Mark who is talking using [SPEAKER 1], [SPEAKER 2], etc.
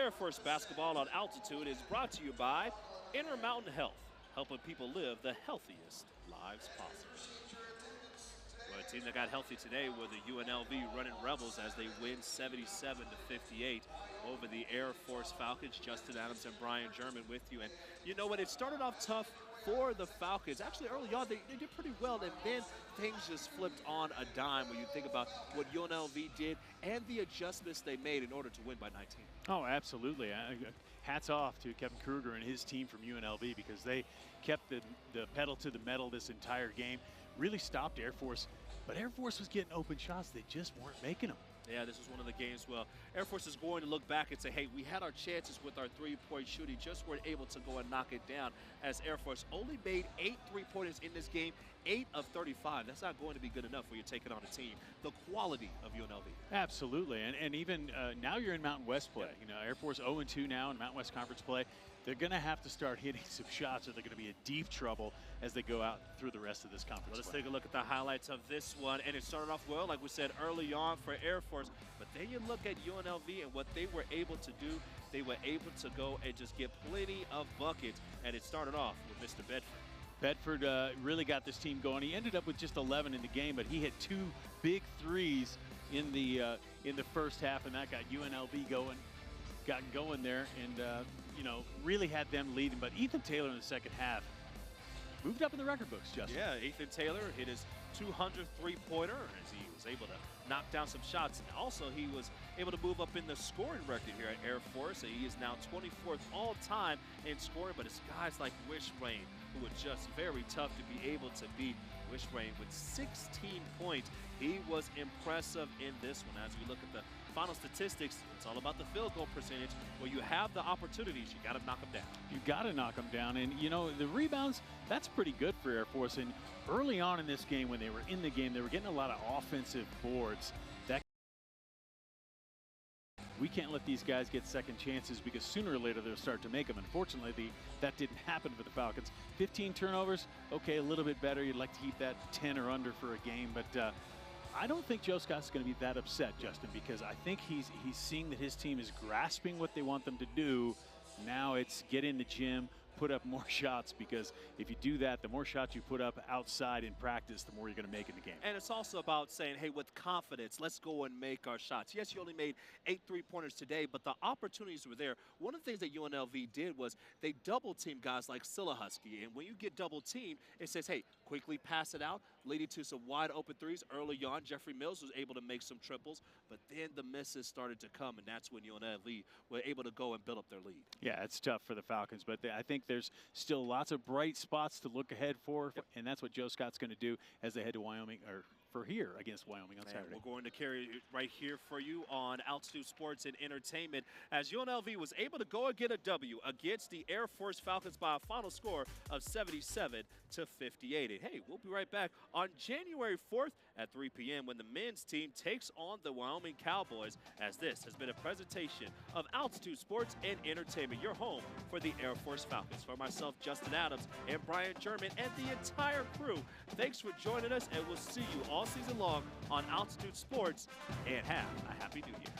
[SPEAKER 1] Air Force basketball on altitude is brought to you by Intermountain Health, helping people live the healthiest lives possible. Well, a team that got healthy today were the UNLV Running Rebels as they win 77-58 over the Air Force Falcons. Justin Adams and Brian German with you. And you know what? It started off tough for the Falcons. Actually, early on, they did pretty well, and then things just flipped on a dime when you think about what UNLV did and the adjustments they made in order to win by 19.
[SPEAKER 2] Oh, absolutely. Hats off to Kevin Kruger and his team from UNLV because they kept the pedal to the metal this entire game, really stopped Air Force, but Air Force was getting open shots. They just weren't making them.
[SPEAKER 1] Yeah, this was one of the games. Well, Air Force is going to look back and say, hey, we had our chances with our three-point shooting, just weren't able to go and knock it down, as Air Force only made 8 three-pointers in this game, 8 of 35. That's not going to be good enough when you're taking on a team the quality of UNLV.
[SPEAKER 2] Absolutely, and even now you're in Mountain West play. You know, Air Force 0-2 now in Mountain West Conference play. They're going to have to start hitting some shots, or they're going to be in deep trouble as they go out through the rest of this conference.
[SPEAKER 1] Let's take a look at the highlights of this one, and it started off well, like we said early on for Air Force, but then you look at UNLV and what they were able to do. They were able to go and just get plenty of buckets, and it started off with Mr. Bedford.
[SPEAKER 2] Bedford really got this team going. He ended up with just 11 in the game, but he hit 2 big threes in the first half, and that got UNLV going there, and you know, really had them leading. But Ethan Taylor in the second half moved up in the record books, Justin.
[SPEAKER 1] Yeah, Ethan Taylor hit his 200 three-pointer as he was able to knock down some shots. And also, he was able to move up in the scoring record here at Air Force. And he is now 24th all-time in scoring. But it's guys like Wishrain who were just very tough to be able to beat. Wishrain with 16 points. He was impressive in this one. As we look at the final statistics, it's all about the field goal percentage. Where you have the opportunities, you got to knock them down.
[SPEAKER 2] You got to knock them down. And, you know, the rebounds, that's pretty good for Air Force. And early on in this game, when they were in the game, they were getting a lot of offensive boards. We can't let these guys get second chances because sooner or later they'll start to make them. Unfortunately, that didn't happen for the Falcons. 15 turnovers, okay, a little bit better. You'd like to keep that 10 or under for a game, but I don't think Joe Scott's going to be that upset, Justin, because I think he's seeing that his team is grasping what they want them to do. Now it's get in the gym, put up more shots, because if you do that, the more shots you put up outside in practice, the more you're going to make in the game.
[SPEAKER 1] And it's also about saying, hey, with confidence, let's go and make our shots. Yes, you only made 8 three-pointers today, but the opportunities were there. One of the things that UNLV did was they double-teamed guys like Husky, and when you get double-teamed, it says, hey, quickly pass it out, leading to some wide-open threes. Early on, Jeffrey Mills was able to make some triples, but then the misses started to come, and that's when UNLV were able to go and build up their lead.
[SPEAKER 2] Yeah, it's tough for the Falcons, but I think there's still lots of bright spots to look ahead for, and that's what Joe Scott's going to do as they head to Wyoming, or for here against Wyoming on Saturday.
[SPEAKER 1] We're going to carry it right here for you on Altitude Sports and Entertainment, as UNLV was able to go and get a W against the Air Force Falcons by a final score of 77-58. And hey, we'll be right back on January 4th at 3 p.m. when the men's team takes on the Wyoming Cowboys, as this has been a presentation of Altitude Sports and Entertainment, your home for the Air Force Falcons. For myself, Justin Adams, and Brian German, and the entire crew, thanks for joining us, and we'll see you all season long on Altitude Sports, and have a Happy New Year.